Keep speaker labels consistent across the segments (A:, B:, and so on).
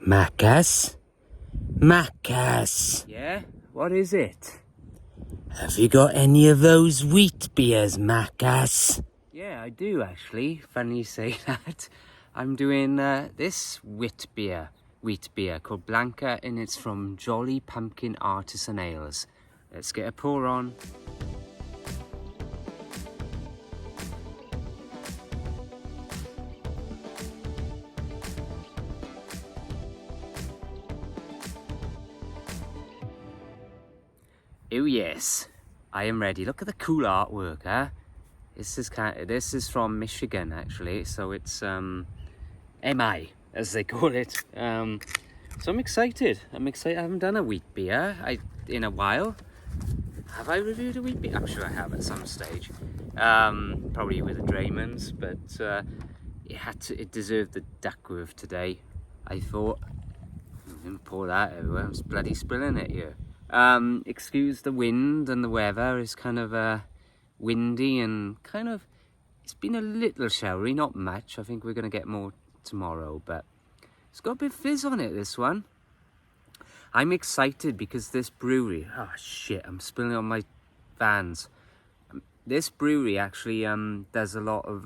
A: Marcus? Marcus!
B: Yeah? What is it?
A: Have you got any of those wheat beers, Marcus?
B: Yeah, I do actually. Funny you say that. I'm doing this Witbier wheat beer called Blanca, and it's from Jolly Pumpkin Artisan Ales. Let's get a pour on. Oh yes, I am ready. Look at the cool artwork, huh? This is from Michigan actually, so it's MI as they call it. So I'm excited. I haven't done a wheat beer in a while. Have I reviewed a wheat beer? I'm sure I have at some stage. Probably with the Draymond's, but it deserved the Duckworth today. I thought. I'm gonna pour that everywhere. I'm bloody spilling it here. Excuse the wind and the weather. It's kind of windy and it's been a little showery, not much. I think we're going to get more tomorrow, but it's got a bit of fizz on it, this one. I'm excited because this brewery, oh shit, I'm spilling it on my Vans. This brewery actually does a lot of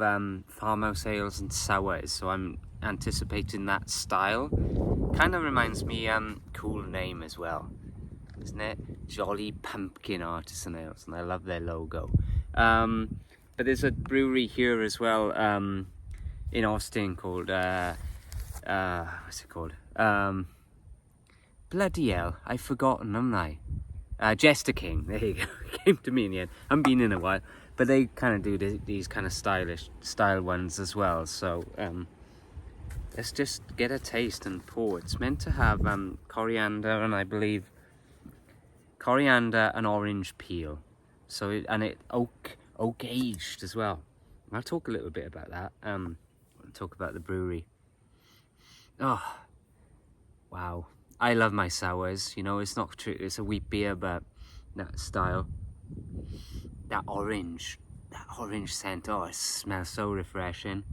B: farmhouse ales and sours, so I'm anticipating that style. Kind of reminds me, cool name as well, isn't it? Jolly Pumpkin Artisan Ales, and I love their logo. But there's a brewery here as well in Austin called what's it called? Bloody hell, I've forgotten, haven't I? Jester King. There you go. It came to me in the end. I haven't been in a while, but they kind of do these kind of stylish style ones as well. So let's just get a taste and pour. It's meant to have coriander and I believe coriander and orange peel. So it oak aged as well. I'll talk a little bit about that. Talk about the brewery. Oh, wow. I love my sours. You know, it's not true. It's a wheat beer, but that style, that orange scent. Oh, it smells so refreshing.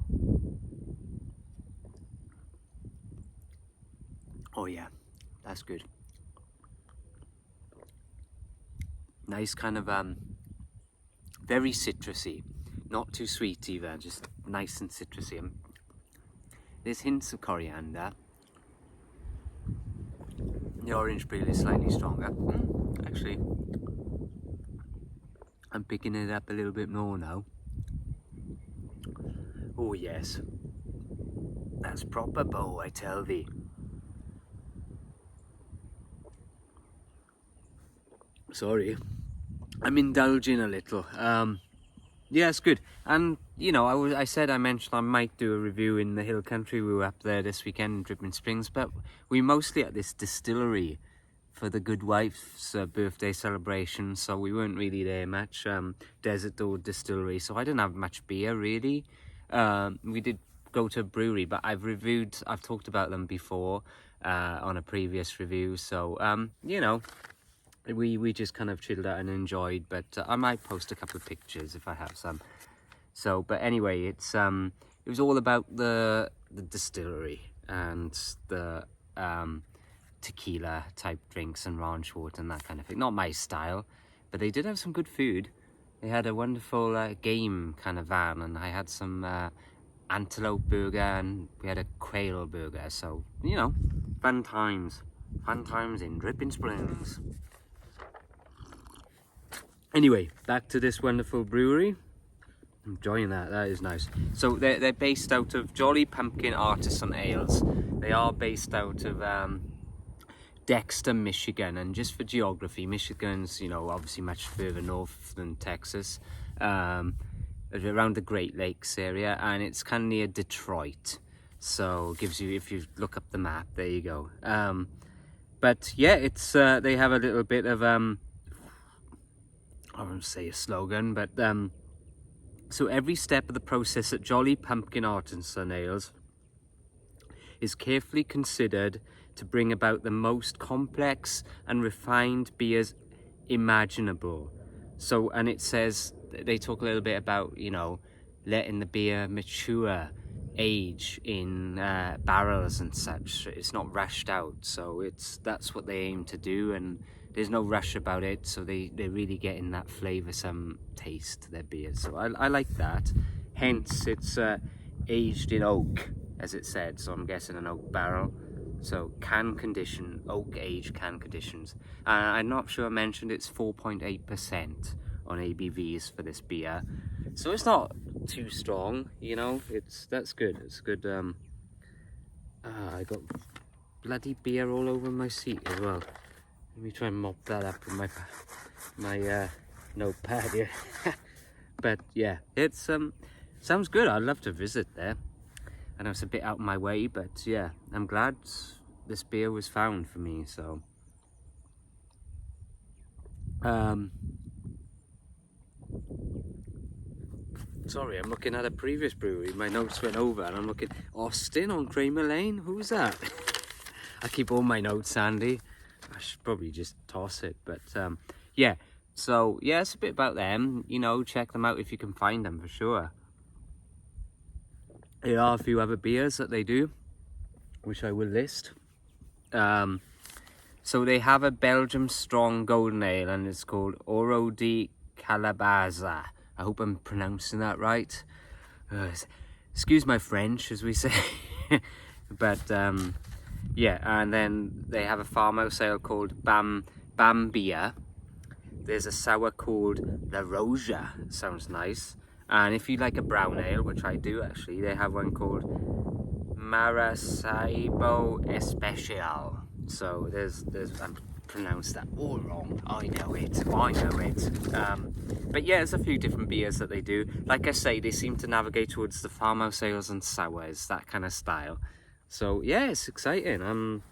B: Oh yeah, that's good. Nice kind of very citrusy, not too sweet either, just nice and citrusy. There's hints of coriander. The orange peel is slightly stronger. Actually, I'm picking it up a little bit more now. Oh yes, that's proper bow, I tell thee. Sorry, I'm indulging a little. Yeah, it's good. And you know, I mentioned I might do a review in the hill country. We were up there this weekend in Dripping Springs, but we mostly at this distillery for the good wife's birthday celebration, so we weren't really there much. Desert Door Distillery, so I didn't have much beer really. We did go to a brewery, but I've talked about them before on a previous review, so you know, we just kind of chilled out and enjoyed, but I might post a couple of pictures if I have some. So, but anyway, it was all about the distillery and the tequila type drinks and ranch water and that kind of thing. Not my style, but they did have some good food. They had a wonderful game kind of van, and I had some antelope burger, and we had a quail burger. So, you know, fun times in Dripping Springs. Anyway, back to this wonderful brewery. I'm enjoying that. That is nice. So they're based out of Jolly Pumpkin Artisan Ales. They are based out of Dexter, Michigan. And just for geography, Michigan's, you know, obviously much further north than Texas, around the Great Lakes area, and it's kind of near Detroit. So it gives you, if you look up the map, there you go. But yeah, it's they have a little bit of I won't say a slogan, but so every step of the process at Jolly Pumpkin Artisan Ales is carefully considered to bring about the most complex and refined beers imaginable. So, and it says, they talk a little bit about, you know, letting the beer mature, age in barrels and such. It's not rushed out, so that's what they aim to do, and there's no rush about it, so they're really getting that flavoursome taste to their beers. So I like that. Hence, it's aged in oak, as it said, so I'm guessing an oak barrel. So can condition, oak age can conditions. I'm not sure I mentioned it's 4.8% on ABVs for this beer. So it's not too strong, you know, that's good. It's good. I got bloody beer all over my seat as well. Let me try and mop that up with my notepad here. But yeah, it's sounds good. I'd love to visit there. I know it's a bit out of my way, but yeah, I'm glad this beer was found for me. So sorry, I'm looking at a previous brewery. My notes went over and I'm looking, Austin on Kramer Lane? Who's that? I keep all my notes handy. I should probably just toss it, but yeah. So yeah, it's a bit about them. You know, check them out if you can find them for sure. There are a few other beers that they do, which I will list. So they have a Belgium strong golden ale, and it's called Oro di Calabaza. I hope I'm pronouncing that right. Excuse my French, as we say. But yeah, and then they have a farmhouse ale called Bambia. There's a sour called La Roja. Sounds nice. And if you like a brown ale, which I do actually, they have one called Maracaibo Especial. So there's I pronounced that all wrong. I know it. But yeah, there's a few different beers that they do. Like I say, they seem to navigate towards the farmhouse ales and sours, that kind of style. So yeah, it's exciting.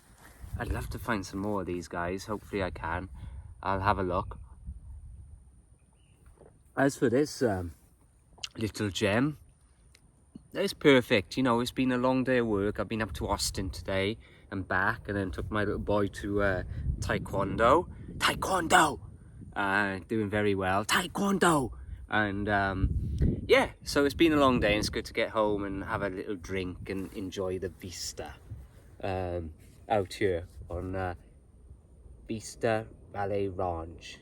B: I'd love to find some more of these guys. Hopefully I can. I'll have a look. As for this little gem, it's perfect. You know, it's been a long day of work. I've been up to Austin today and back, and then took my little boy to taekwondo, doing very well, taekwondo. And yeah, so it's been a long day, and it's good to get home and have a little drink and enjoy the vista out here on Vista Valley Ranch.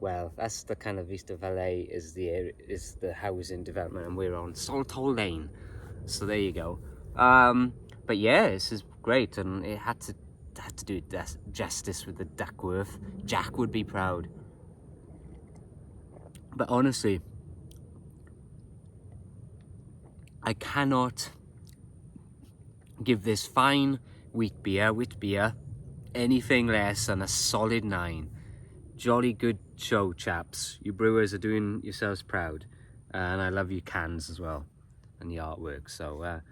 B: Well, that's the kind of Vista Valley is the housing development, and we're on Salt Hole Lane. So there you go. But yeah, this is great, and it had to do justice with the Duckworth. Jack would be proud. But honestly, I cannot give this fine Witbier, anything less than a solid 9. Jolly good show, chaps. You brewers are doing yourselves proud, and I love your cans as well and the artwork. So there's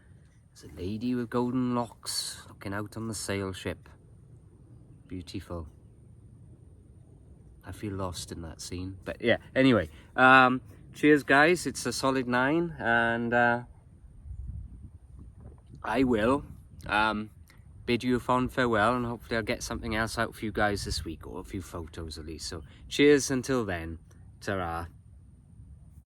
B: a lady with golden locks looking out on the sail ship. Beautiful. I feel lost in that scene, but yeah, anyway, cheers guys. It's a solid 9, and I will bid you a fond farewell, and hopefully I'll get something else out for you guys this week, or a few photos at least. So cheers until then. Ta-ra.